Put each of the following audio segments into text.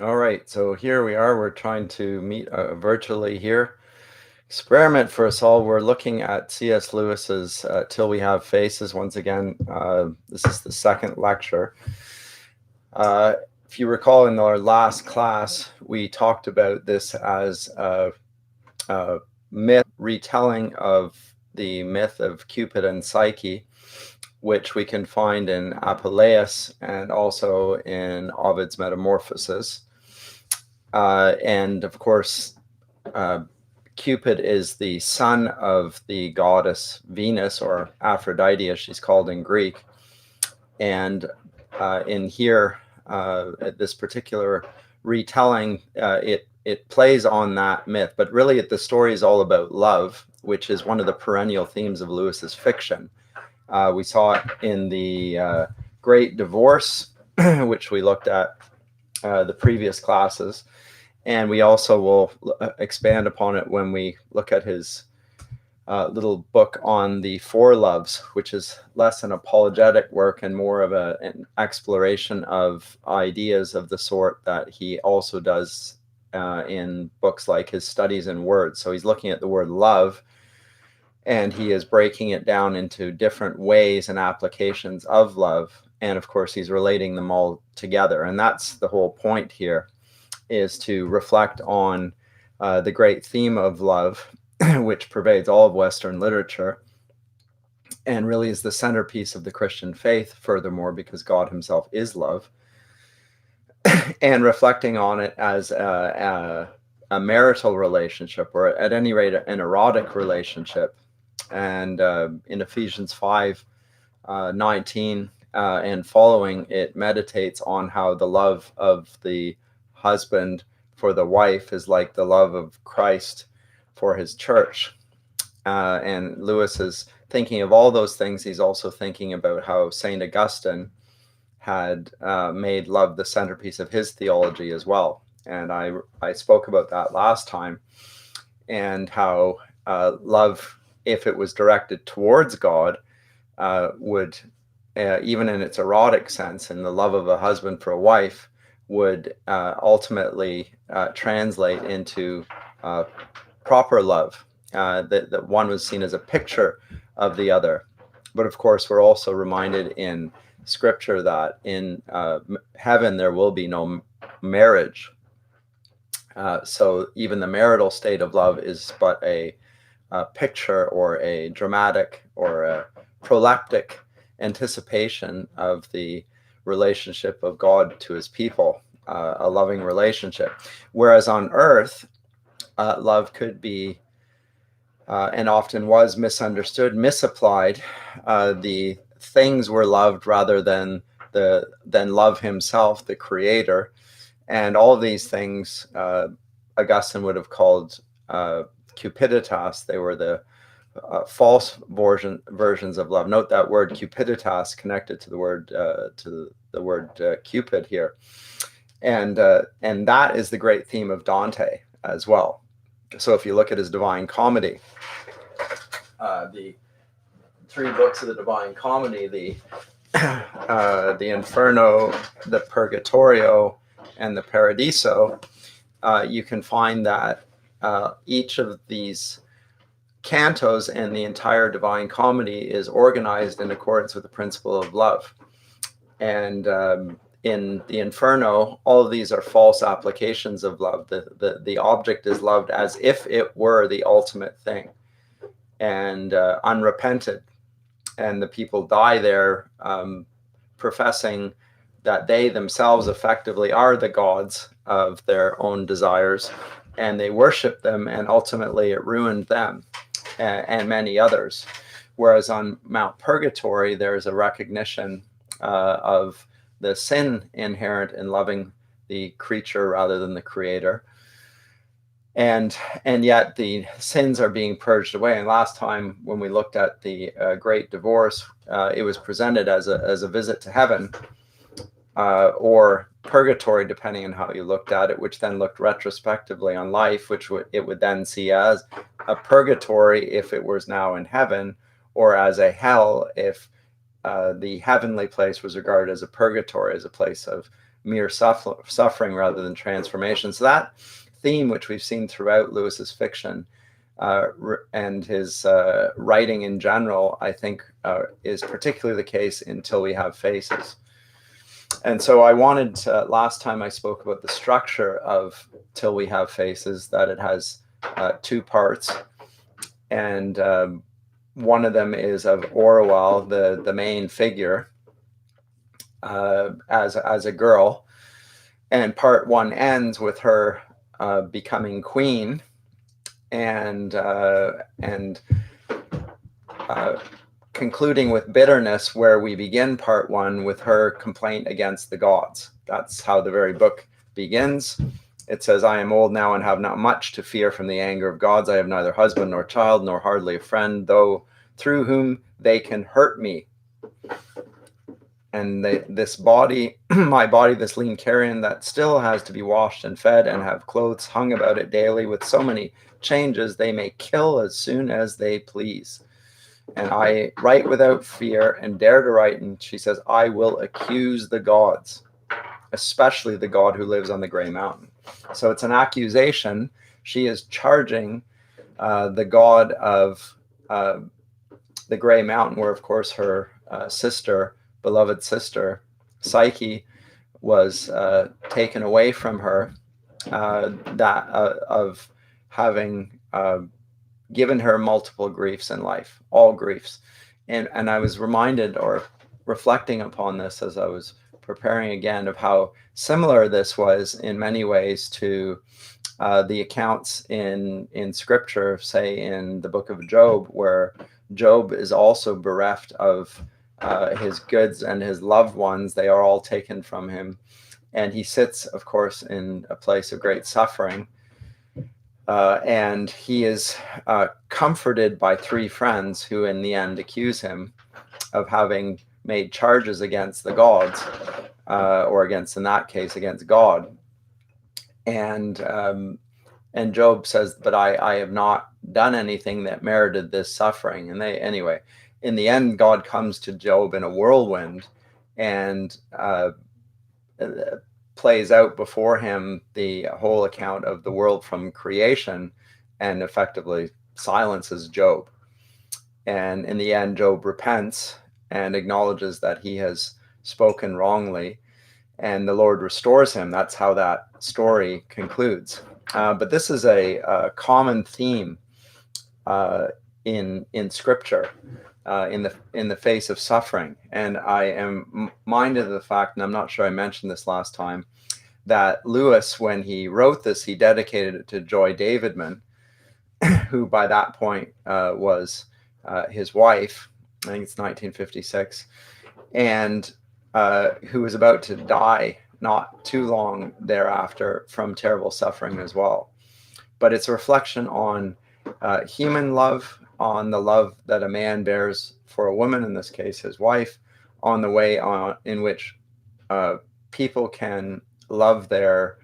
All right, so here we are. We're trying to meet virtually here. Experiment for us all. We're looking at C.S. Lewis's Till We Have Faces once again. This is the second lecture. Uh, if you recall, in our last class, we talked about this as a myth retelling of the myth of Cupid and Psyche, which we can find in Apuleius and also in Ovid's Metamorphoses. And of course, Cupid is the son of the goddess Venus, or Aphrodite as she's called in Greek. And in here, this particular retelling, it plays on that myth. But really, the story is all about love, which is one of the perennial themes of Lewis's fiction. We saw it in the Great Divorce, which we looked at the previous classes. And we also will expand upon it when we look at his little book on the Four Loves, which is less an apologetic work and more of an exploration of ideas of the sort that he also does in books like his Studies in Words. So he's looking at the word love, and he is breaking it down into different ways and applications of love. And of course, he's relating them all together. And that's the whole point here, is to reflect on the great theme of love, which pervades all of Western literature and really is the centerpiece of the Christian faith, furthermore, because God himself is love, and reflecting on it as a marital relationship, or at any rate, an erotic relationship. And in Ephesians 5:19 and following, it meditates on how the love of the husband for the wife is like the love of Christ for his church. And Lewis is thinking of all those things. He's also thinking about how St. Augustine had made love the centerpiece of his theology as well. And I spoke about that last time, and how love, if it was directed towards God, would, even in its erotic sense, in the love of a husband for a wife, would ultimately translate into proper love, that one was seen as a picture of the other. But of course, we're also reminded in Scripture that in heaven there will be no marriage. So even the marital state of love is but a picture, or a dramatic, or a proleptic anticipation of the relationship of God to his people, a loving relationship. Whereas on earth, love could be, and often was, misunderstood, misapplied. The things were loved rather than love himself, the creator. And all of these things Augustine would have called cupiditas. They were the false versions of love. Note that word cupiditas connected to the word Cupid here, and that is the great theme of Dante as well. So if you look at his Divine Comedy, the three books of the Divine Comedy, the Inferno, the Purgatorio, and the Paradiso, you can find that each of these cantos and the entire Divine Comedy is organized in accordance with the principle of love. And in the Inferno, all of these are false applications of love. The object is loved as if it were the ultimate thing, and unrepented. And the people die there professing that they themselves effectively are the gods of their own desires, and they worship them, and ultimately it ruined them and many others. Whereas on Mount Purgatory, there's a recognition of the sin inherent in loving the creature rather than the creator. And yet the sins are being purged away. And last time when we looked at the Great Divorce, it was presented as a visit to heaven, or purgatory, depending on how you looked at it, which then looked retrospectively on life, which it would then see as a purgatory if it was now in heaven, or as a hell if the heavenly place was regarded as a purgatory, as a place of mere suffering rather than transformation. So that theme, which we've seen throughout Lewis's fiction and his writing in general, I think is particularly the case in Till We Have Faces. And so I wanted to, last time I spoke about the structure of Till We Have Faces, that it has two parts. And one of them is of Orual, the main figure, as a girl. And part one ends with her becoming queen and concluding with bitterness, where we begin part one with her complaint against the gods. That's how the very book begins. It says, I am old now and have not much to fear from the anger of gods. I have neither husband nor child, nor hardly a friend, though through whom they can hurt me. And this body, my body, this lean carrion that still has to be washed and fed and have clothes hung about it daily with so many changes, they may kill as soon as they please. And I write without fear and dare to write. And she says, I will accuse the gods, especially the god who lives on the gray mountain. So it's an accusation. She is charging the god of the gray mountain, where, of course, her sister, beloved sister, Psyche, was taken away from her, of having given her multiple griefs in life, all griefs. And I was reminded, or reflecting upon this as I was preparing again, of how similar this was in many ways to the accounts in Scripture, say in the book of Job, where Job is also bereft of his goods and his loved ones. They are all taken from him. And he sits, of course, in a place of great suffering. And he is comforted by three friends who in the end accuse him of having made charges against the gods, or against, in that case, against God. And Job says, but I have not done anything that merited this suffering. And anyway, in the end, God comes to Job in a whirlwind and plays out before him the whole account of the world from creation, and effectively silences Job. And in the end, Job repents and acknowledges that he has spoken wrongly, and the Lord restores him. That's how that story concludes. But this is a common theme in Scripture, in the face of suffering. And I am minded of the fact, and I'm not sure I mentioned this last time, that Lewis, when he wrote this, he dedicated it to Joy Davidman, who by that point was his wife. I think it's 1956, and who was about to die not too long thereafter from terrible suffering as well. But it's a reflection on human love, on the love that a man bears for a woman, in this case his wife, on the way in which people can love their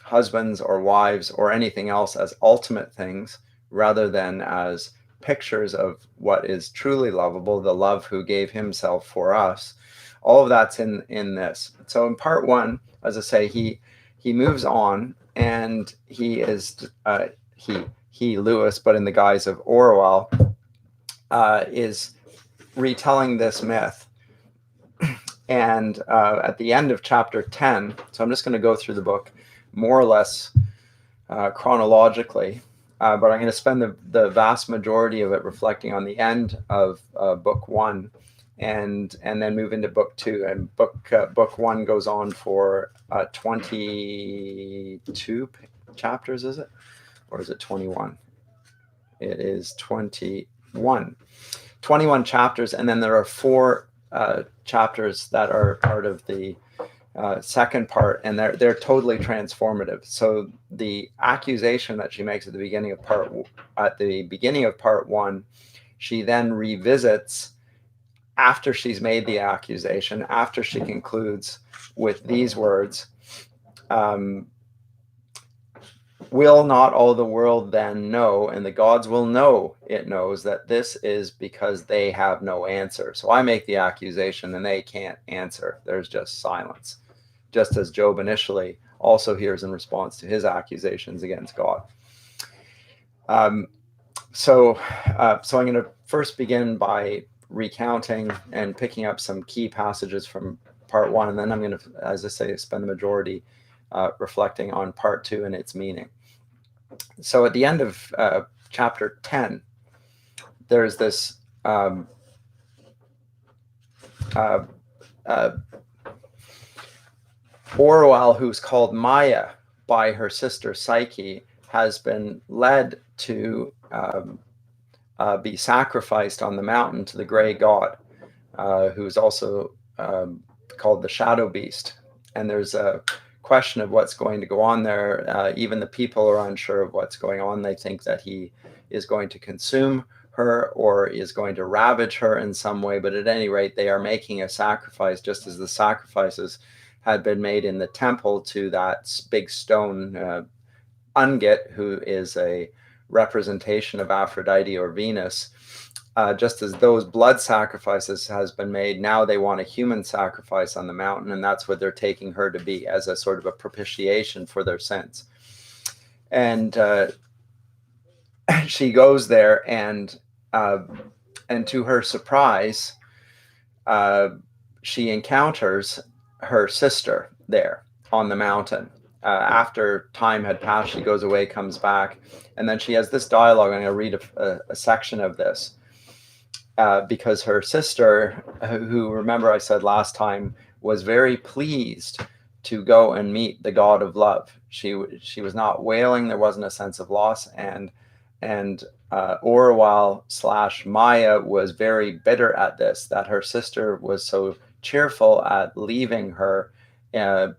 husbands or wives or anything else as ultimate things, rather than as pictures of what is truly lovable, the love who gave himself for us. All of that's in this. So in part one, as I say, he moves on, and he is Lewis, but in the guise of Orual, is retelling this myth. And at the end of chapter 10, so I'm just going to go through the book more or less chronologically, but I'm going to spend the vast majority of it reflecting on the end of book one, and then move into book two. And book one goes on for 22 chapters, is it? Or is it 21? It is 21. 21 chapters, and then there are four chapters that are part of the second part, and they're totally transformative. So the accusation that she makes at the beginning of part one, she then revisits after she's made the accusation, after she concludes with these words. Will not all the world then know, and the gods will know it knows, that this is because they have no answer? So I make the accusation and they can't answer. There's just silence. Just as Job initially also hears in response to his accusations against God. So I'm going to first begin by recounting and picking up some key passages from part 1, and then I'm going to, as I say, spend the majority reflecting on part 2 and its meaning. So at the end of chapter 10, there's this Orual, who's called Maya by her sister Psyche, has been led to be sacrificed on the mountain to the gray god, who's also called the shadow beast. And there's a question of what's going to go on there. Even the people are unsure of what's going on. They think that he is going to consume her or is going to ravage her in some way. But at any rate, they are making a sacrifice, just as the sacrifices had been made in the temple to that big stone Ungit, who is a representation of Aphrodite or Venus. Just as those blood sacrifices has been made, now they want a human sacrifice on the mountain, and that's what they're taking her to be, as a sort of a propitiation for their sins. And she goes there, and to her surprise, she encounters her sister there on the mountain. After time had passed, she goes away, comes back, and then she has this dialogue. I'm going to read a section of this. Because her sister, who, remember I said last time, was very pleased to go and meet the god of love. She was not wailing. There wasn't a sense of loss. And Orual / Maya was very bitter at this, that her sister was so cheerful at leaving her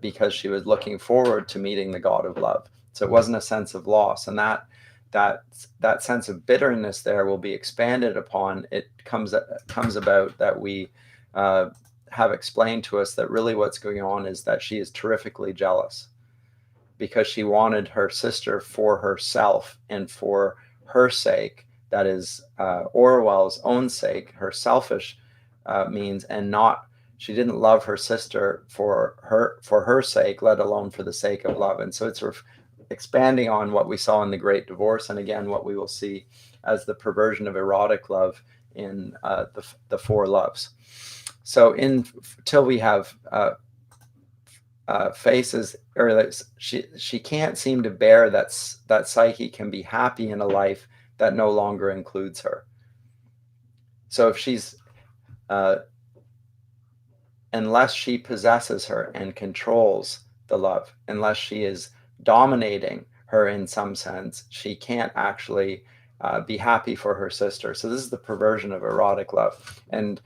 because she was looking forward to meeting the god of love. So it wasn't a sense of loss. And that sense of bitterness there will be expanded upon. It comes about that we have explained to us that really what's going on is that she is terrifically jealous because she wanted her sister for herself and for her sake, that is Orual's own sake, her selfish means, and not, she didn't love her sister for her sake, let alone for the sake of love. And so it's sort of expanding on what we saw in the Great Divorce, and again what we will see as the perversion of erotic love in the four loves. So till we have faces, or she can't seem to bear that Psyche can be happy in a life that no longer includes her. So if she's unless she possesses her and controls the love, unless she is dominating her in some sense, she can't actually be happy for her sister. So this is the perversion of erotic love. And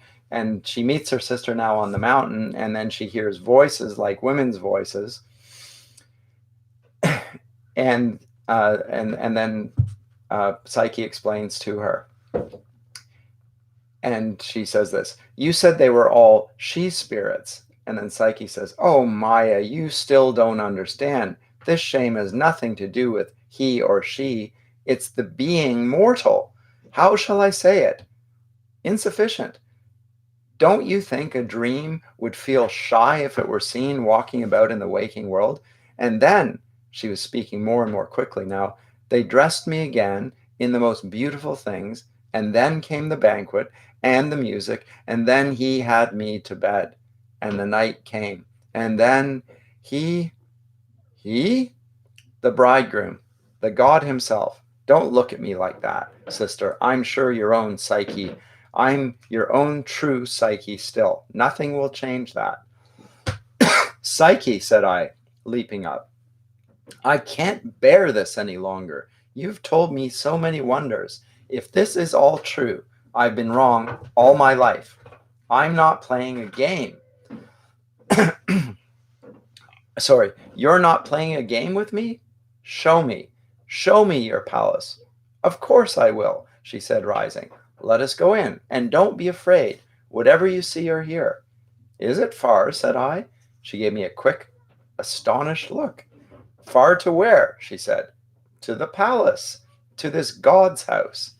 she meets her sister now on the mountain, and then she hears voices like women's voices, and then Psyche explains to her, and she says this: "You said they were all she spirits." And then Psyche says, "Oh, Maya, you still don't understand. This shame has nothing to do with he or she. It's the being mortal. How shall I say it? Insufficient. Don't you think a dream would feel shy if it were seen walking about in the waking world? And then," she was speaking more and more quickly now, "they dressed me again in the most beautiful things, and then came the banquet and the music, and then he had me to bed, and the night came, and then he, the bridegroom, the god himself. Don't look at me like that, sister. I'm sure your own Psyche. I'm your own true Psyche still. Nothing will change that." "Psyche," said I, leaping up, "I can't bear this any longer. You've told me so many wonders. If this is all true, I've been wrong all my life. I'm not playing a game." "Sorry, you're not playing a game with me? Show me your palace." "Of course I will," she said, rising. "Let us go in, and don't be afraid, whatever you see or hear." "Is it far?" said I. She gave me a quick, astonished look. "Far to where?" she said. To the palace, to this God's house.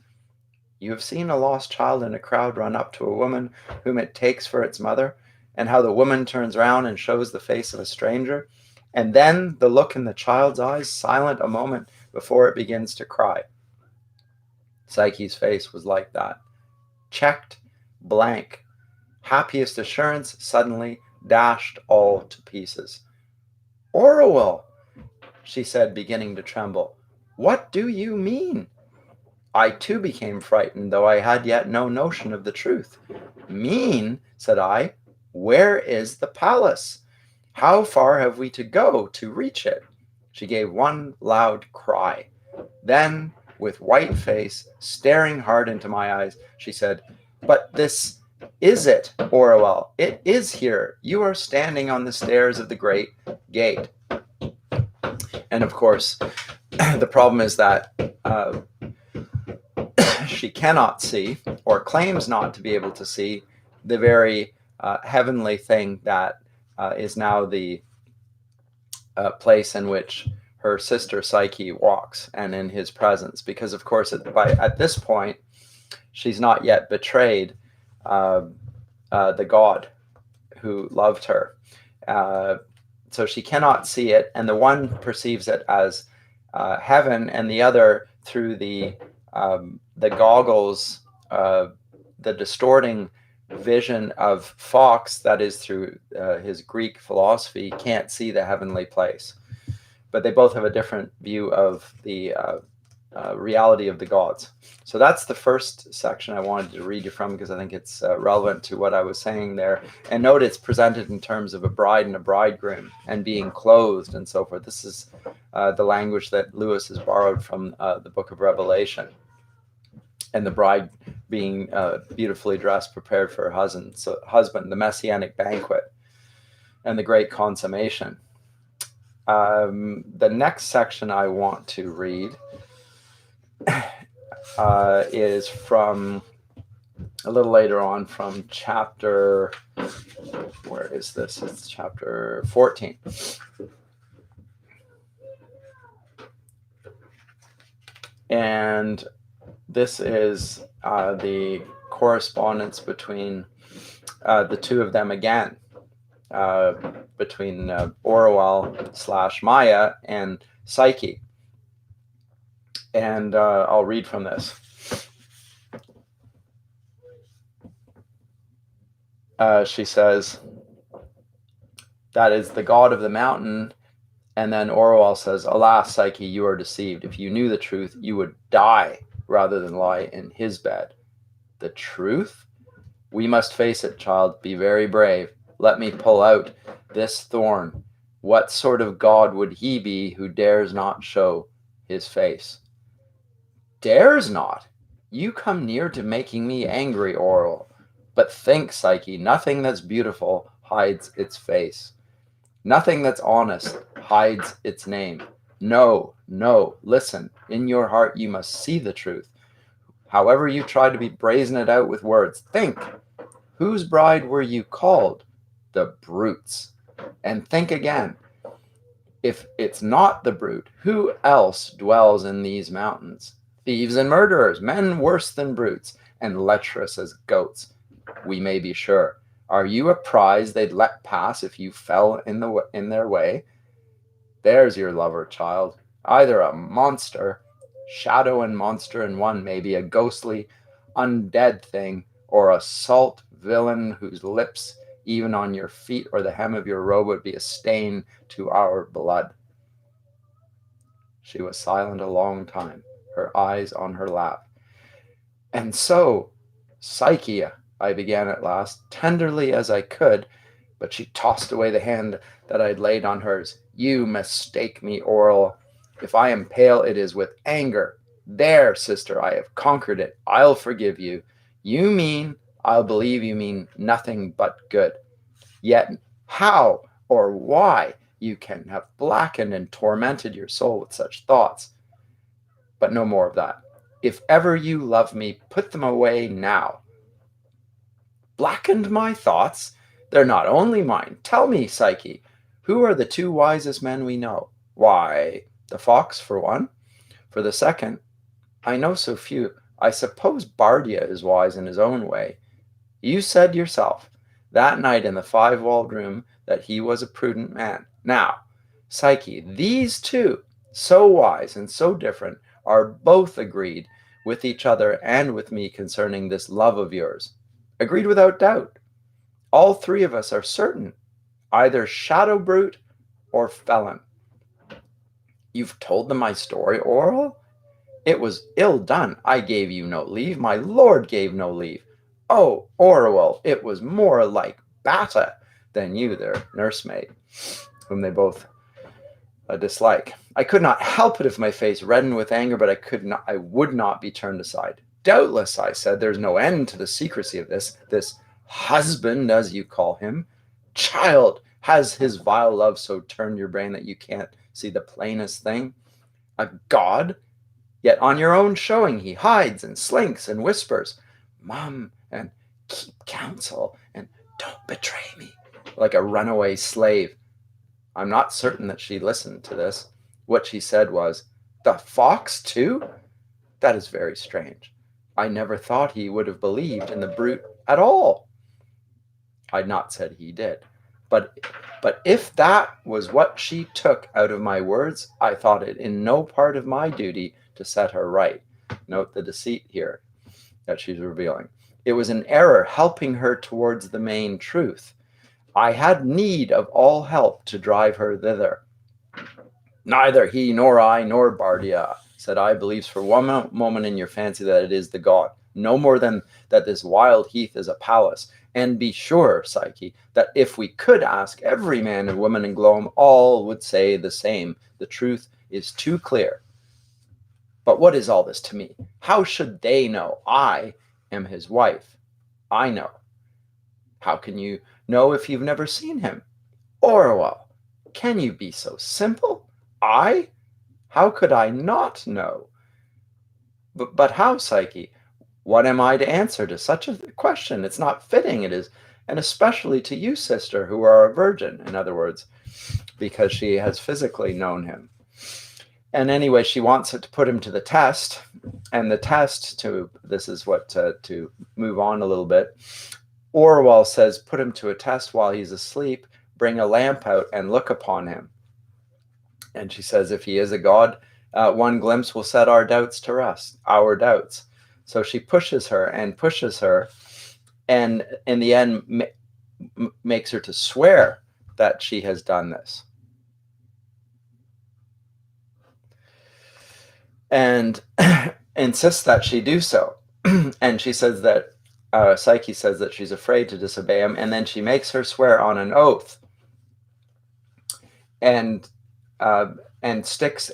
You have seen a lost child in a crowd run up to a woman whom it takes for its mother, and how the woman turns round and shows the face of a stranger, and then the look in the child's eyes, silent a moment before it begins to cry. Psyche's face was like that, checked, blank, happiest assurance suddenly dashed all to pieces. Orual, she said, beginning to tremble, what do you mean? I too became frightened, though I had yet no notion of the truth. Mean, said I, where is the palace? How far have we to go to reach it? She gave one loud cry. Then, with white face, staring hard into my eyes, she said, but this is it, Orual. It is here. You are standing on the stairs of the great gate. And of course, the problem is that she cannot see, or claims not to be able to see, the very heavenly thing that is now the place in which her sister Psyche walks, and in his presence, because of course at this point she's not yet betrayed the God who loved her, so she cannot see it, and the one perceives it as heaven, and the other through the goggles, the distorting vision of Fox, that is through his Greek philosophy, can't see the heavenly place. But they both have a different view of the reality of the gods. So that's the first section I wanted to read you from, because I think it's relevant to what I was saying there. And note it's presented in terms of a bride and a bridegroom and being clothed and so forth. This is the language that Lewis has borrowed from the book of Revelation. And the bride being beautifully dressed, prepared for her husband, the messianic banquet, and the great consummation. The next section I want to read is from a little later on, from chapter, where is this? It's chapter 14. And this is the correspondence between the two of them again, between Orual / Maya and Psyche. And I'll read from this. She says, that is the god of the mountain. And then Orual says, alas, Psyche, you are deceived. If you knew the truth, you would die rather than lie in his bed. The truth? We must face it, child. Be very brave. Let me pull out this thorn. What sort of god would he be who dares not show his face? Dares not? You come near to making me angry, Orual. But think, Psyche, nothing that's beautiful hides its face. Nothing that's honest hides its name. No, listen. In your heart you must see the truth. However you try to brazen it out with words, think. Whose bride were you called? The brute's. And think again. If it's not the brute, who else dwells in these mountains? Thieves and murderers, men worse than brutes, and lecherous as goats, we may be sure. Are you a prize they'd let pass if you fell in their way? There's your lover, child. Either a monster, shadow and monster in one, maybe a ghostly, undead thing, or a salt villain whose lips, even on your feet or the hem of your robe, would be a stain to our blood. She was silent a long time, her eyes on her lap. And so, Psyche, I began at last, tenderly as I could, but she tossed away the hand that I had laid on hers. You mistake me, Orual. If I am pale, it is with anger. There, sister, I have conquered it. I'll forgive you. I'll believe you mean nothing but good. Yet how or why you can have blackened and tormented your soul with such thoughts. But no more of that. If ever you love me, put them away now. Blackened my thoughts? They're not only mine. Tell me, Psyche, who are the two wisest men we know? Why, the fox, for one. For the second, I know so few. I suppose Bardia is wise in his own way. You said yourself that night in the five-walled room that he was a prudent man. Now, Psyche, these two, so wise and so different, are both agreed with each other and with me concerning this love of yours. Agreed without doubt. All three of us are certain, either shadow brute or felon. You've told them my story, Orual? It was ill done. I gave you no leave. My lord gave no leave. Oh, Orual, it was more like Bata than you, their nursemaid, whom they both dislike. I could not help it if my face reddened with anger, but I would not be turned aside. Doubtless, I said, there's no end to the secrecy of this husband, as you call him. Child, has his vile love so turned your brain that you can't see the plainest thing? A god? Yet on your own showing he hides and slinks and whispers, Mum, and keep counsel, and don't betray me, like a runaway slave. I'm not certain that she listened to this. What she said was, the fox too? That is very strange. I never thought he would have believed in the brute at all. I'd not said he did. But if that was what she took out of my words, I thought it in no part of my duty to set her right. Note the deceit here that she's revealing. It was an error helping her towards the main truth. I had need of all help to drive her thither. Neither he nor I nor Bardia, said I, believes for one moment in your fancy that it is the god, no more than that this wild heath is a palace. And be sure, Psyche, that if we could ask every man and woman in Glome, all would say the same. The truth is too clear. But what is all this to me? How should they know I am his wife? I know. How can you know if you've never seen him? Orual, can you be so simple? I? How could I not know? But how, Psyche? What am I to answer to such a question? It's not fitting, it is, and especially to you, sister, who are a virgin, in other words, because she has physically known him. And anyway, she wants it to put him to the test, and the test this is what, to move on a little bit, Orual says, put him to a test while he's asleep, bring a lamp out and look upon him. And she says, if he is a god, one glimpse will set our doubts to rest, our doubts. So she pushes her, and in the end makes her to swear that she has done this. And insists that she do so. And she says that, Psyche says that she's afraid to disobey him, and then she makes her swear on an oath, and sticks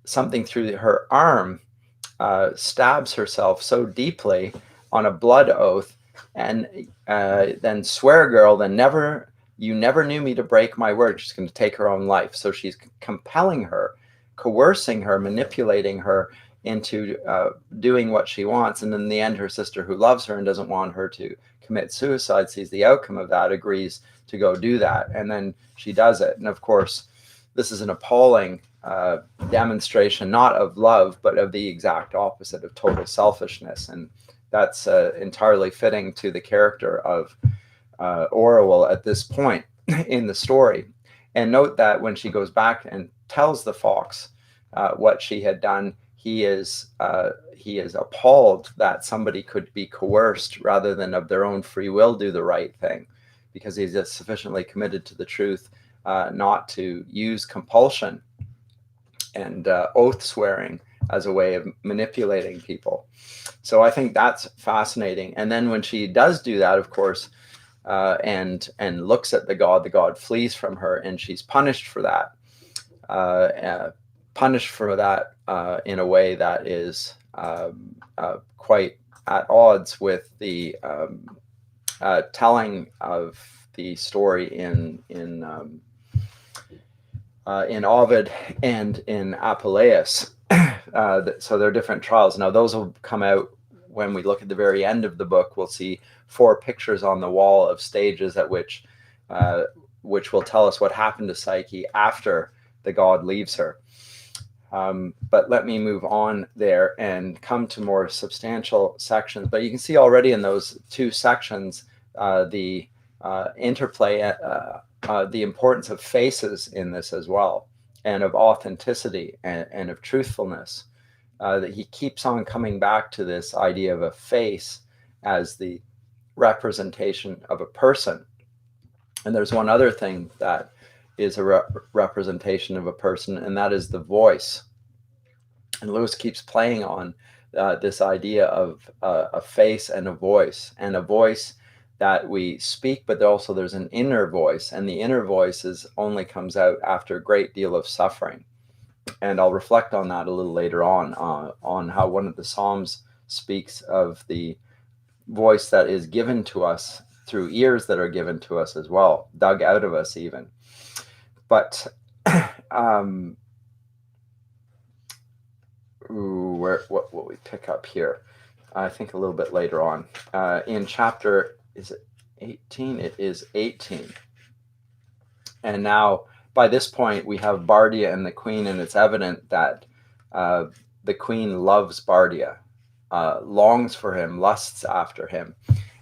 something through her arm, stabs herself so deeply on a blood oath, and then swear, girl, you never knew me to break my word. She's going to take her own life. So she's compelling her, coercing her, manipulating her into doing what she wants. And in the end, her sister, who loves her and doesn't want her to commit suicide, sees the outcome of that, agrees to go do that. And then she does it. And of course, this is an appalling demonstration, not of love, but of the exact opposite, of total selfishness. And that's entirely fitting to the character of Orual at this point in the story. And note that when she goes back and tells the fox what she had done, he is appalled that somebody could be coerced rather than of their own free will do the right thing, because he's just sufficiently committed to the truth not to use compulsion and oath swearing as a way of manipulating people. So I think that's fascinating. And then when she does do that, of course, and looks at the god flees from her, and she's punished for that. In a way that is quite at odds with the telling of the story in Ovid and in Apuleius. So there are different trials. Now those will come out when we look at the very end of the book. We'll see 4 pictures on the wall of stages at which will tell us what happened to Psyche after the god leaves her. But let me move on there and come to more substantial sections. But you can see already in those two sections the interplay, the importance of faces in this as well, and of authenticity and of truthfulness. That he keeps on coming back to this idea of a face as the representation of a person. And there's one other thing that is a representation of a person, and that is the voice. And Lewis keeps playing on this idea of a face and a voice that we speak, but also there's an inner voice, and the inner voice only comes out after a great deal of suffering. And I'll reflect on that a little later on how one of the Psalms speaks of the voice that is given to us through ears that are given to us as well, dug out of us even. But what will we pick up here? I think a little bit later on. In chapter, is it 18? It is 18. And now, by this point, we have Bardia and the queen, and it's evident that the queen loves Bardia, longs for him, lusts after him,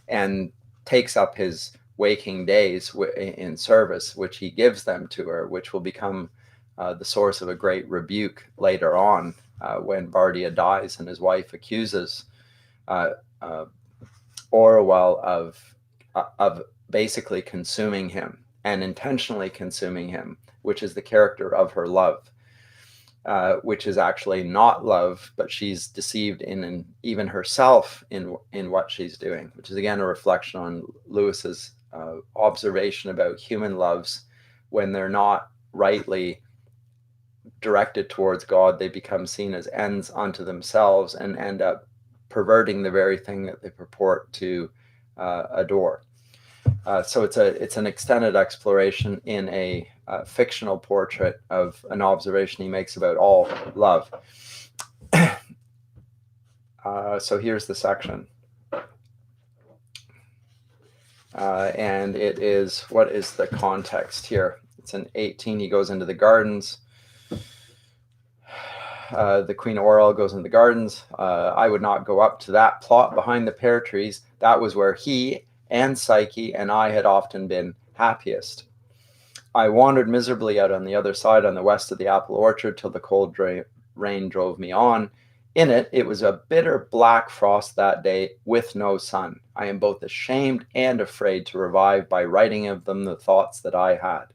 and takes up his waking days in service, which he gives them to her, which will become the source of a great rebuke later on when Bardia dies and his wife accuses Orual of basically consuming him and intentionally consuming him, which is the character of her love, which is actually not love, but she's deceived in even herself in what she's doing, which is again a reflection on Lewis's observation about human loves. When they're not rightly directed towards God, they become seen as ends unto themselves and end up perverting the very thing that they purport to adore. So it's an extended exploration in a fictional portrait of an observation he makes about all love. So here's the section. And it is, what is the context here? It's in 18, he goes into the gardens. The Queen Orual goes into the gardens. I would not go up to that plot behind the pear trees. That was where he and Psyche and I had often been happiest. I wandered miserably out on the other side, on the west of the apple orchard, till the cold rain drove me on. In it, it was a bitter black frost that day, with no sun. I am both ashamed and afraid to revive by writing of them the thoughts that I had.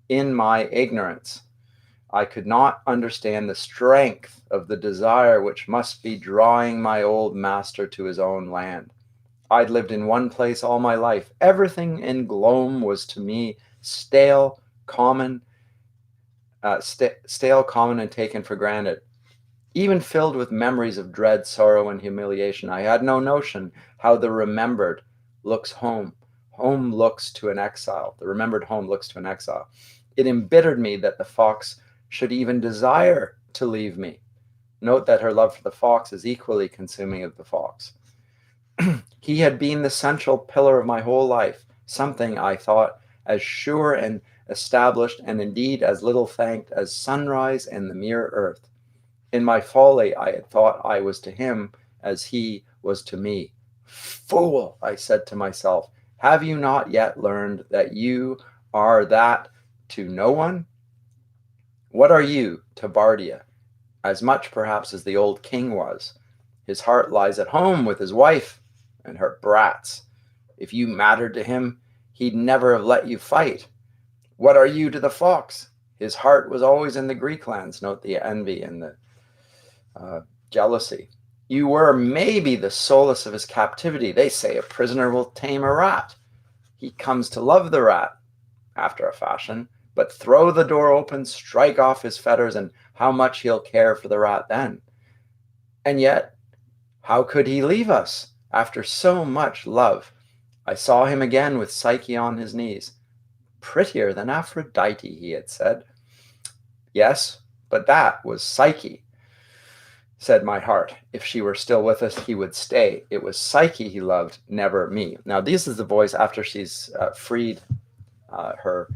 In my ignorance, I could not understand the strength of the desire which must be drawing my old master to his own land. I'd lived in one place all my life. Everything in Glome was to me stale, common, and taken for granted. Even filled with memories of dread, sorrow, and humiliation, I had no notion how the remembered looks home. Home looks to an exile. The remembered home looks to an exile. It embittered me that the fox should even desire to leave me. Note that her love for the fox is equally consuming of the fox. He had been the central pillar of my whole life, something I thought as sure and established, and indeed as little thanked as sunrise and the mere earth. In my folly, I had thought I was to him as he was to me. Fool, I said to myself, have you not yet learned that you are that to no one? What are you to Bardia? As much perhaps as the old king was. His heart lies at home with his wife and her brats. If you mattered to him, he'd never have let you fight. What are you to the fox? His heart was always in the Greek lands. Note the envy and the jealousy. You were maybe the solace of his captivity. They say a prisoner will tame a rat. He comes to love the rat, after a fashion, but throw the door open, strike off his fetters, and how much he'll care for the rat then. And yet, how could he leave us after so much love? I saw him again with Psyche on his knees. Prettier than Aphrodite, he had said. Yes, but that was Psyche, said my heart. If she were still with us, he would stay. It was Psyche he loved, never me. Now, this is the voice after she's freed her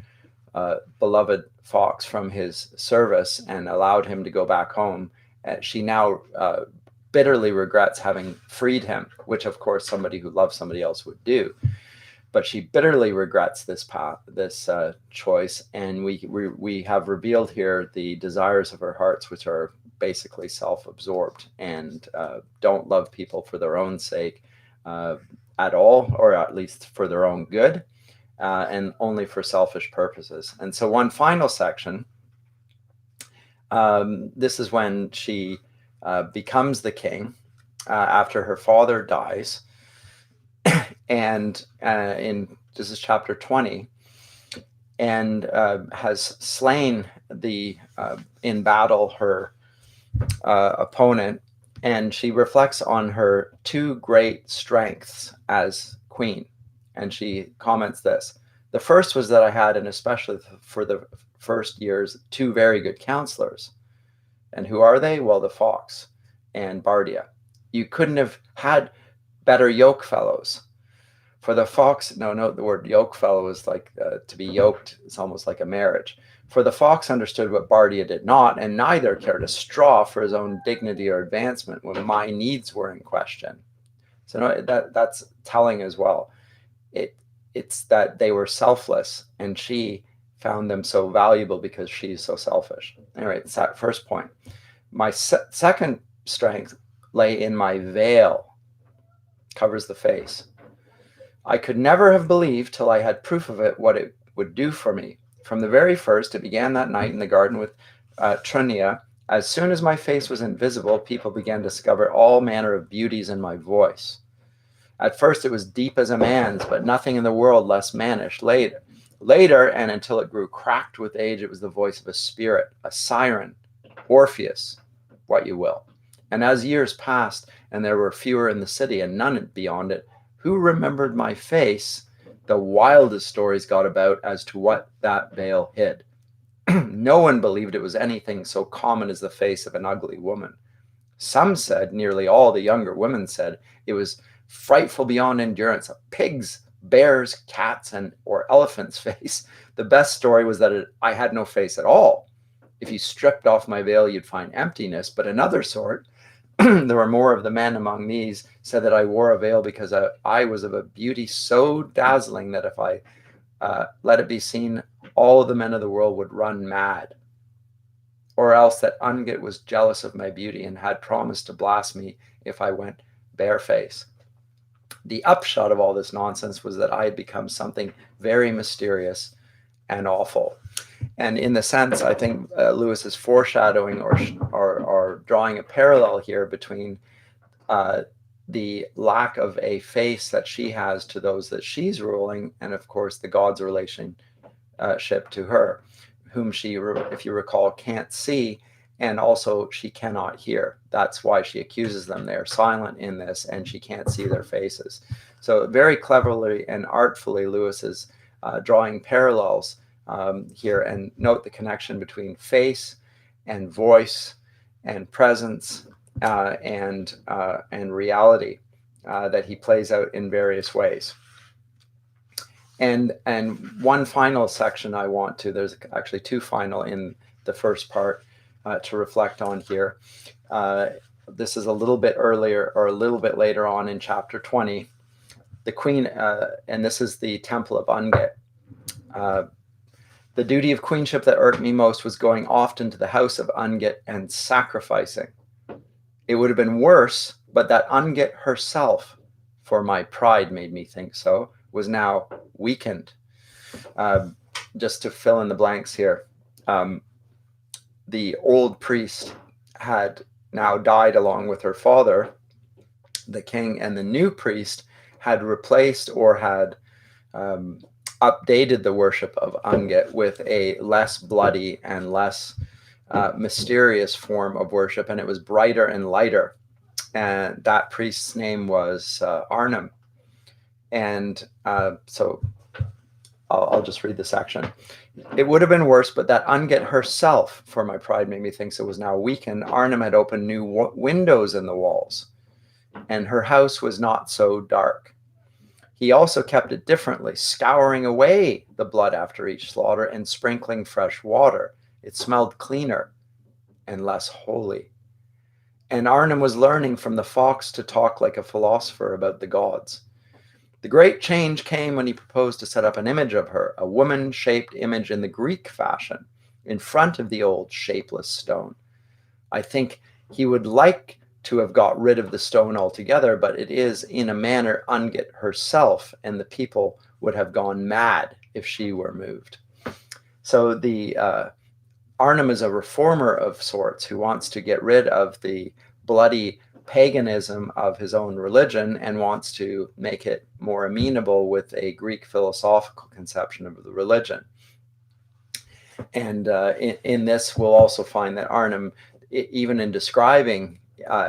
beloved beloved fox from his service and allowed him to go back home, she now bitterly regrets having freed him, which of course somebody who loves somebody else would do. But she bitterly regrets this choice, and we have revealed here the desires of her hearts, which are basically self-absorbed and don't love people for their own sake at all, or at least for their own good, and only for selfish purposes. And so one final section, this is when she becomes the king after her father dies. And this is chapter 20, and has slain in battle her opponent, and she reflects on her two great strengths as queen, and she comments this: the first was that I had, and especially for the first years, two very good counselors. And who are they? Well, the fox and Bardia. You couldn't have had better yoke fellows. For the fox, the word yoke fellow is like to be yoked. It's almost like a marriage. For the fox understood what Bardia did not, and neither cared a straw for his own dignity or advancement when my needs were in question. So no, that's telling as well. It's that they were selfless, and she found them so valuable because she's so selfish. Anyway, it's that first point. My second strength lay in my veil, covers the face. I could never have believed till I had proof of it what it would do for me. From the very first, it began that night in the garden with Trunia. As soon as my face was invisible, people began to discover all manner of beauties in my voice. At first, it was deep as a man's, but nothing in the world less mannish. Later, and until it grew cracked with age, it was the voice of a spirit, a siren, Orpheus, what you will. And as years passed, and there were fewer in the city and none beyond it, who remembered my face, the wildest stories got about as to what that veil hid. No one believed it was anything so common as the face of an ugly woman. Some said, nearly all the younger women said, it was frightful beyond endurance, a pig's, bear's, cat's, or elephant's face. The best story was that I had no face at all. If you stripped off my veil, you'd find emptiness. But another sort, there were more of the men among these, said that I wore a veil because I was of a beauty so dazzling that if I let it be seen, all the men of the world would run mad. Or else that Ungit was jealous of my beauty and had promised to blast me if I went barefaced. The upshot of all this nonsense was that I had become something very mysterious and awful. And in the sense, I think Lewis is foreshadowing or drawing a parallel here between the lack of a face that she has to those that she's ruling, and of course the God's relationship to her, whom she, if you recall, can't see, and also she cannot hear. That's why she accuses them. They're silent in this, and she can't see their faces. So very cleverly and artfully, Lewis is drawing parallels here, and note the connection between face and voice and presence and reality that he plays out in various ways. And one final section I want to, there's actually two final in the first part to reflect on here. This is a little bit earlier or a little bit later on in chapter 20. The queen, and this is the temple of Ungit. The duty of queenship that irked me most was going often to the house of Ungit and sacrificing. It would have been worse, but that Ungit herself, for my pride made me think so, was now weakened. Just to fill in the blanks here, the old priest had now died along with her father, the king, and the new priest had replaced or had updated the worship of Ungit with a less bloody and less mysterious form of worship, and it was brighter and lighter. And that priest's name was Arnhem. And so I'll just read the section. It would have been worse, but that Ungit herself, for my pride made me think so, was now weakened. Arnhem had opened new windows in the walls, and her house was not so dark. He also kept it differently, scouring away the blood after each slaughter and sprinkling fresh water. It smelled cleaner and less holy. And Arnhem was learning from the fox to talk like a philosopher about the gods. The great change came when he proposed to set up an image of her, a woman-shaped image in the Greek fashion, in front of the old shapeless stone. I think he would like to have got rid of the stone altogether, but it is in a manner Ungit herself, and the people would have gone mad if she were moved. So the Arnhem is a reformer of sorts who wants to get rid of the bloody paganism of his own religion and wants to make it more amenable with a Greek philosophical conception of the religion. And in this, we'll also find that Arnhem, even in describing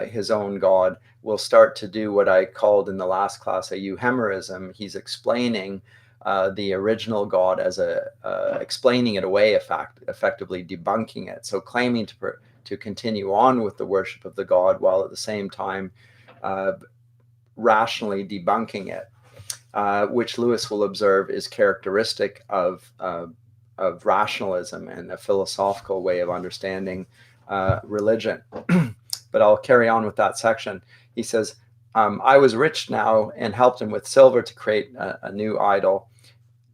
his own God, will start to do what I called in the last class a euhemerism. He's explaining the original God as explaining it away, effectively debunking it. So claiming to continue on with the worship of the God while at the same time rationally debunking it, which Lewis will observe is characteristic of rationalism and a philosophical way of understanding religion. But I'll carry on with that section. He says, I was rich now and helped him with silver to create a new idol.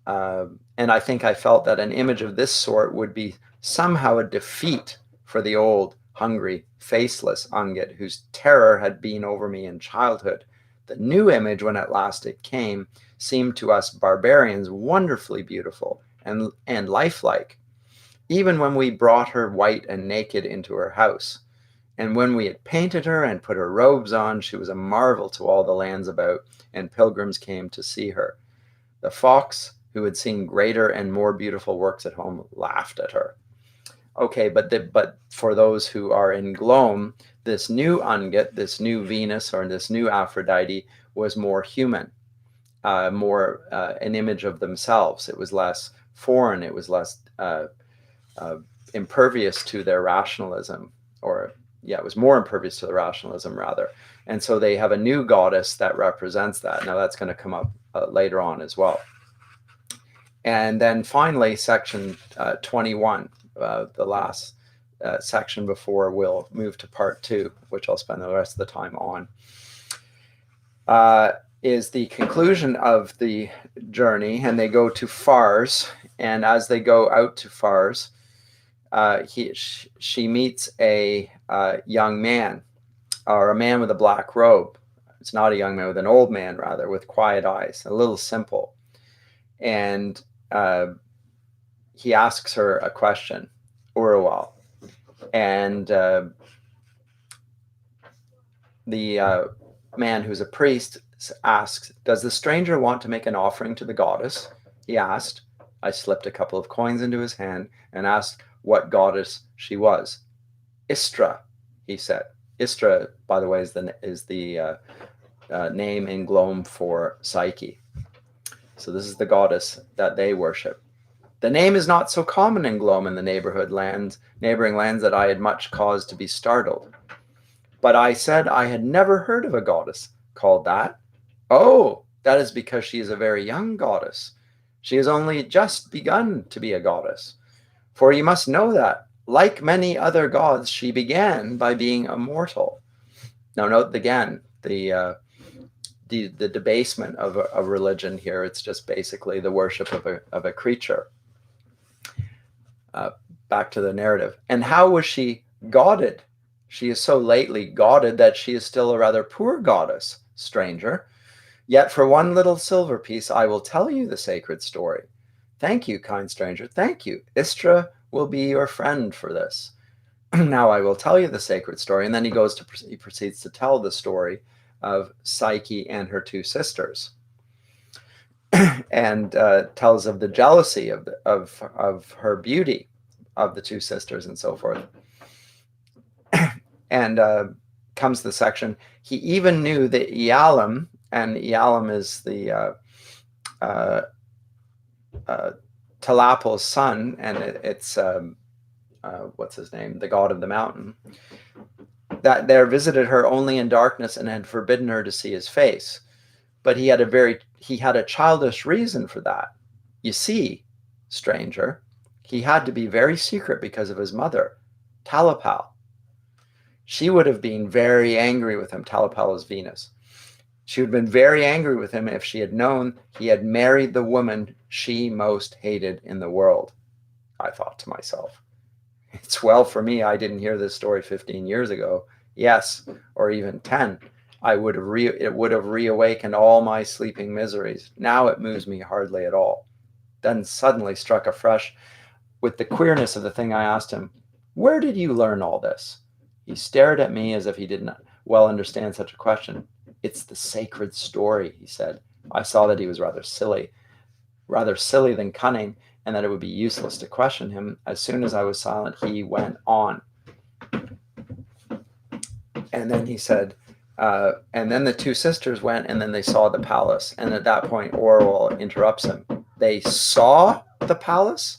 And I think I felt that an image of this sort would be somehow a defeat for the old, hungry, faceless Ungit, whose terror had been over me in childhood. The new image, when at last it came, seemed to us barbarians wonderfully beautiful and lifelike, even when we brought her white and naked into her house. And when we had painted her and put her robes on, she was a marvel to all the lands about, and pilgrims came to see her. The fox, who had seen greater and more beautiful works at home, laughed at her. Okay, but for those who are in Glom, this new Ungit, this new Venus, or this new Aphrodite was more human, more an image of themselves. It was less foreign. It was less impervious to their rationalism, it was more impervious to the rationalism, rather. And so they have a new goddess that represents that. Now that's going to come up later on as well. And then finally, section 21, the last section before we'll move to part 2, which I'll spend the rest of the time on, is the conclusion of the journey. And they go to Fars. And as they go out to Fars, she meets a young man, or a man with a black robe. It's not a young man, with an old man, rather, with quiet eyes, a little simple. And he asks her a question, Orual. And the man, who's a priest, asks, does the stranger want to make an offering to the goddess? He asked. I slipped a couple of coins into his hand and asked what goddess she was. Istra, he said. Istra, by the way, is the name in Glom for Psyche. So this is the goddess that they worship. The name is not so common in Glom and the neighboring lands that I had much cause to be startled. But I said I had never heard of a goddess called that. Oh, that is because she is a very young goddess. She has only just begun to be a goddess. For you must know that, like many other gods, she began by being a mortal. Now note again the debasement of a religion here. It's just basically the worship of a creature. Back to the narrative. And how was she godded? She is so lately godded that she is still a rather poor goddess, stranger. Yet for one little silver piece, I will tell you the sacred story. Thank you, kind stranger. Thank you. Istra will be your friend for this. Now I will tell you the sacred story. And then he proceeds to tell the story of Psyche and her two sisters, and tells of the jealousy of her beauty of the two sisters and so forth. And comes the section. He even knew that Ialim, and Ialim is the Telapal's son, and it's what's his name, the god of the mountain, that there visited her only in darkness and had forbidden her to see his face. But he had a childish reason for that. You see, stranger, he had to be very secret because of his mother, Talipal. She would have been very angry with him. Talipal is Venus. She would have been very angry with him if she had known he had married the woman she most hated in the world. I thought to myself, it's well for me I didn't hear this story 15 years ago. Yes, or even 10. It would have reawakened all my sleeping miseries. Now it moves me hardly at all. Then suddenly struck afresh with the queerness of the thing, I asked him, where did you learn all this? He stared at me as if he didn't well understand such a question. It's the sacred story, he said. I saw that he was rather silly than cunning, and that it would be useless to question him. As soon as I was silent, he went on. And then he said, and then the two sisters went, and then they saw the palace. And at that point, Orual interrupts him. They saw the palace?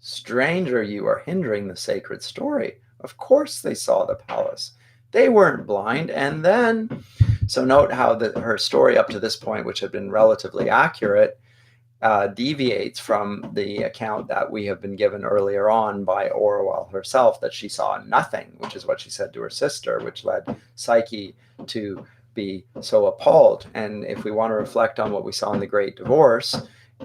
Stranger, you are hindering the sacred story. Of course they saw the palace. They weren't blind. And then, so note how her story up to this point, which had been relatively accurate, deviates from the account that we have been given earlier on by Orual herself, that she saw nothing, which is what she said to her sister, which led Psyche to be so appalled. And if we want to reflect on what we saw in the Great Divorce,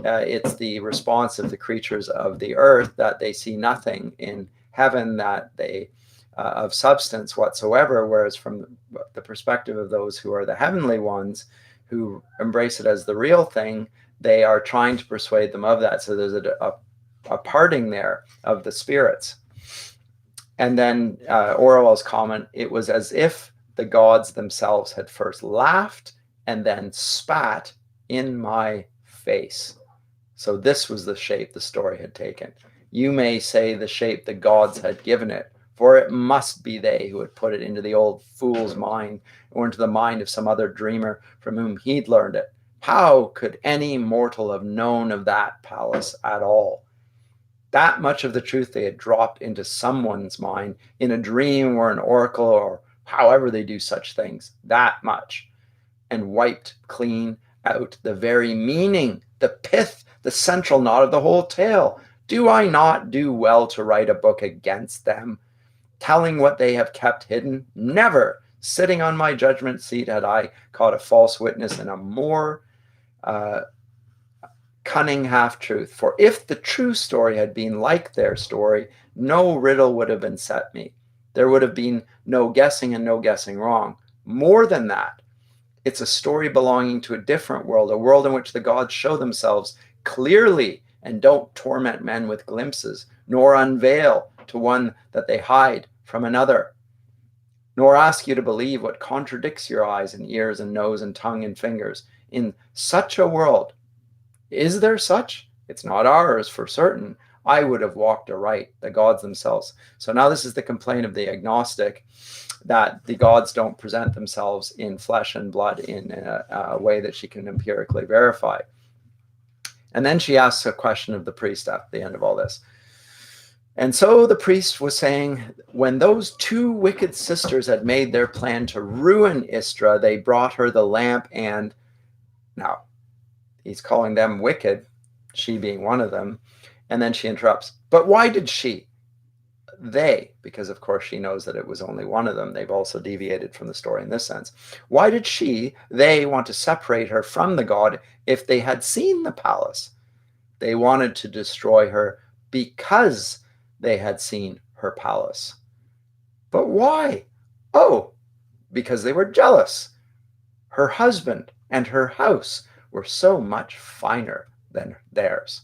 it's the response of the creatures of the earth that they see nothing in heaven that they of substance whatsoever, whereas from the perspective of those who are the heavenly ones, who embrace it as the real thing, they are trying to persuade them of that. So there's a parting there of the spirits. And then Orual's comment, it was as if the gods themselves had first laughed and then spat in my face. So this was the shape the story had taken. You may say the shape the gods had given it, for it must be they who had put it into the old fool's mind, or into the mind of some other dreamer from whom he'd learned it. How could any mortal have known of that palace at all? That much of the truth they had dropped into someone's mind in a dream or an oracle, or however they do such things, that much, and wiped clean out the very meaning, the pith, the central knot of the whole tale. Do I not do well to write a book against them, telling what they have kept hidden? Never, sitting on my judgment seat, had I caught a false witness in a more cunning half-truth. For if the true story had been like their story, no riddle would have been set me. There would have been no guessing, and no guessing wrong. More than that, it's a story belonging to a different world, a world in which the gods show themselves clearly and don't torment men with glimpses, nor unveil to one that they hide from another, nor ask you to believe what contradicts your eyes and ears and nose and tongue and fingers. In such a world, is there such? It's not ours for certain. I would have walked aright, the gods themselves. So now this is the complaint of the agnostic, that the gods don't present themselves in flesh and blood in a way that she can empirically verify. And then she asks a question of the priest at the end of all this. And so the priest was saying, when those two wicked sisters had made their plan to ruin Istra, they brought her the lamp and... Now, he's calling them wicked, she being one of them. And then she interrupts. But why did she? They, because of course she knows that it was only one of them. They've also deviated from the story in this sense. Why did they want to separate her from the god if they had seen the palace? They wanted to destroy her because they had seen her palace. But why? Oh, because they were jealous. Her husband and her house were so much finer than theirs.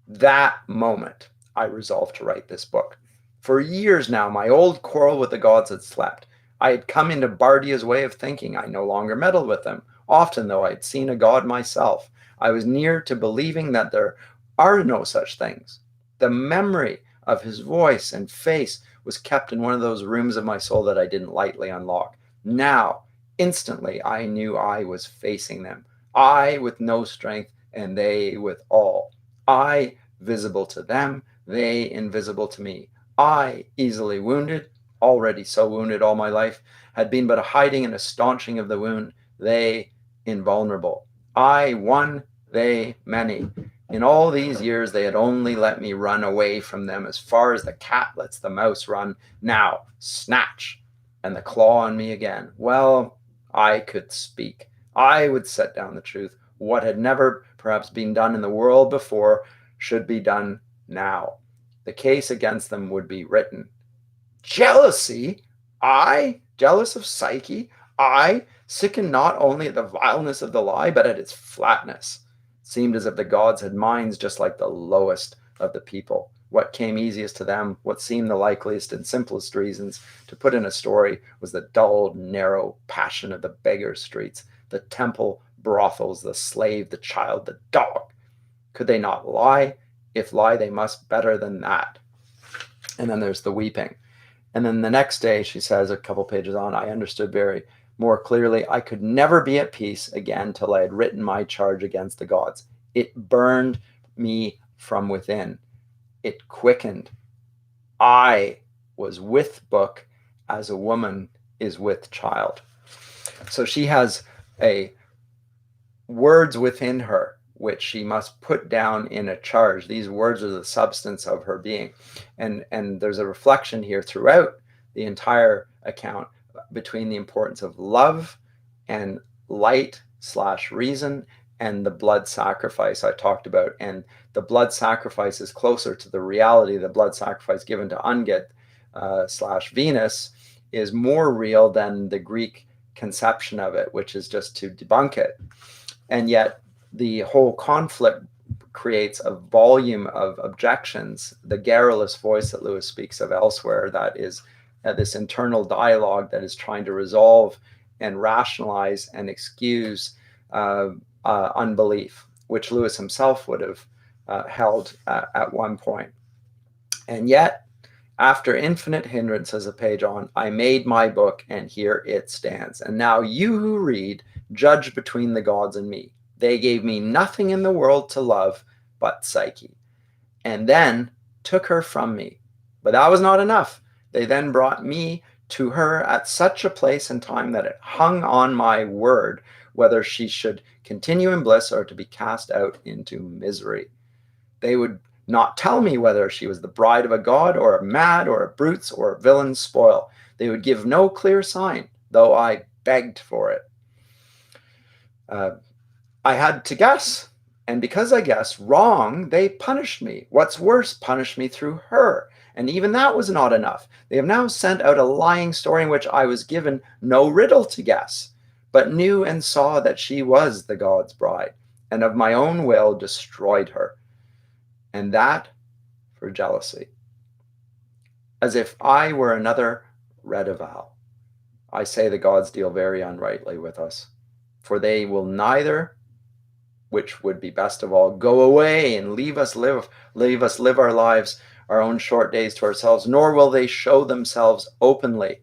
That moment, I resolved to write this book. For years now, my old quarrel with the gods had slept. I had come into Bardia's way of thinking. I no longer meddled with them. Often, though I had seen a god myself, I was near to believing that there are no such things. The memory of his voice and face was kept in one of those rooms of my soul that I didn't lightly unlock. Now, instantly, I knew I was facing them. I with no strength, and they with all. I visible to them, they invisible to me. I easily wounded, already so wounded all my life, had been but a hiding and a staunching of the wound. They invulnerable. I one, they many. In all these years, they had only let me run away from them as far as the cat lets the mouse run. Now, snatch, and the claw on me again. Well, I could speak. I would set down the truth. What had never perhaps been done in the world before should be done now. The case against them would be written. Jealousy? I, jealous of Psyche? I, sickened not only at the vileness of the lie, but at its flatness. It seemed as if the gods had minds just like the lowest of the people. What came easiest to them, what seemed the likeliest and simplest reasons to put in a story, was the dull, narrow passion of the beggar streets, the temple brothels, the slave, the child, the dog. Could they not lie? If lie, they must better than that. And then there's the weeping. And then the next day, she says, a couple pages on, I understood very more clearly. I could never be at peace again till I had written my charge against the gods. It burned me from within. It quickened. I was with book as a woman is with child. So she has a words within her which she must put down in a charge. These words are the substance of her being. And there's a reflection here throughout the entire account between the importance of love and light/reason and the blood sacrifice I talked about. And the blood sacrifice is closer to the reality. The blood sacrifice given to Unget / Venus is more real than the Greek conception of it, which is just to debunk it. And yet the whole conflict creates a volume of objections. The garrulous voice that Lewis speaks of elsewhere, that is this internal dialogue that is trying to resolve and rationalize and excuse unbelief, which Lewis himself would have held at one point. And yet, after infinite hindrances, a page on, I made my book, and here it stands. And now you who read, judge between the gods and me. They gave me nothing in the world to love but Psyche, and then took her from me. But that was not enough. They then brought me to her at such a place and time that it hung on my word whether she should continue in bliss or to be cast out into misery. They would not tell me whether she was the bride of a god or a mad or a brute's or a villain's spoil. They would give no clear sign, though I begged for it. I had to guess, and because I guessed wrong, they punished me. What's worse, punished me through her, and even that was not enough. They have now sent out a lying story in which I was given no riddle to guess, but knew and saw that she was the god's bride, and of my own will destroyed her, and that for jealousy. As if I were another Redival. I say the gods deal very unrightly with us, for they will neither, which would be best of all, go away and leave us live our lives, our own short days to ourselves, nor will they show themselves openly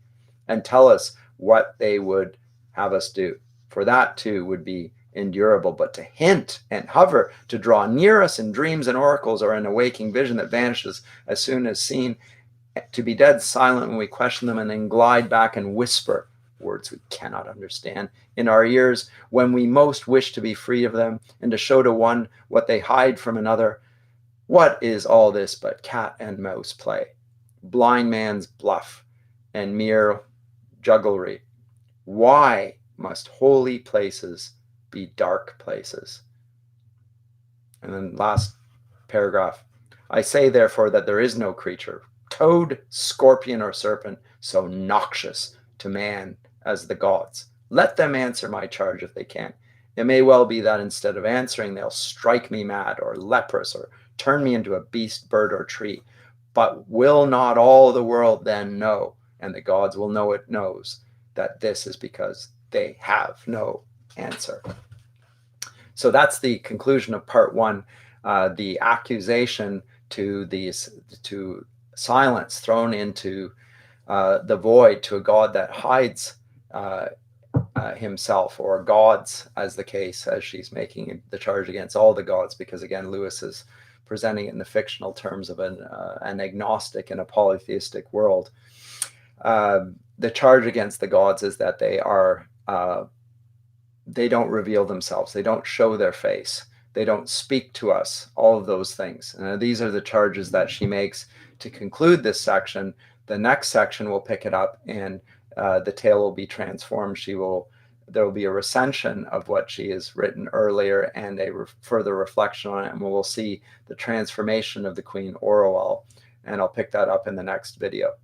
and tell us what they would have us do. For that too would be endurable, but to hint and hover, to draw near us in dreams and oracles or in a waking vision that vanishes as soon as seen, to be dead silent when we question them and then glide back and whisper words we cannot understand in our ears when we most wish to be free of them, and to show to one what they hide from another. What is all this but cat and mouse play, blind man's bluff, and mere jugglery? Why must holy places be dark places? And then last paragraph. I say therefore that there is no creature, toad, scorpion, or serpent, so noxious to man as the gods. Let them answer my charge if they can. It may well be that instead of answering, they'll strike me mad or leprous or turn me into a beast, bird, or tree. But will not all the world then know, and the gods will know it knows, that this is because they have no answer? So that's the conclusion of part one, the accusation to silence thrown into the void to a god that hides himself, or gods, as the case, as she's making the charge against all the gods, because again Lewis is presenting it in the fictional terms of an agnostic and a polytheistic world. The charge against the gods is that they are they don't reveal themselves. They don't show their face. They don't speak to us, all of those things. These are the charges that she makes to conclude this section. The next section will pick it up, and the tale will be transformed. There will be a recension of what she has written earlier and a further reflection on it, and we'll see the transformation of the Queen Orual, and I'll pick that up in the next video.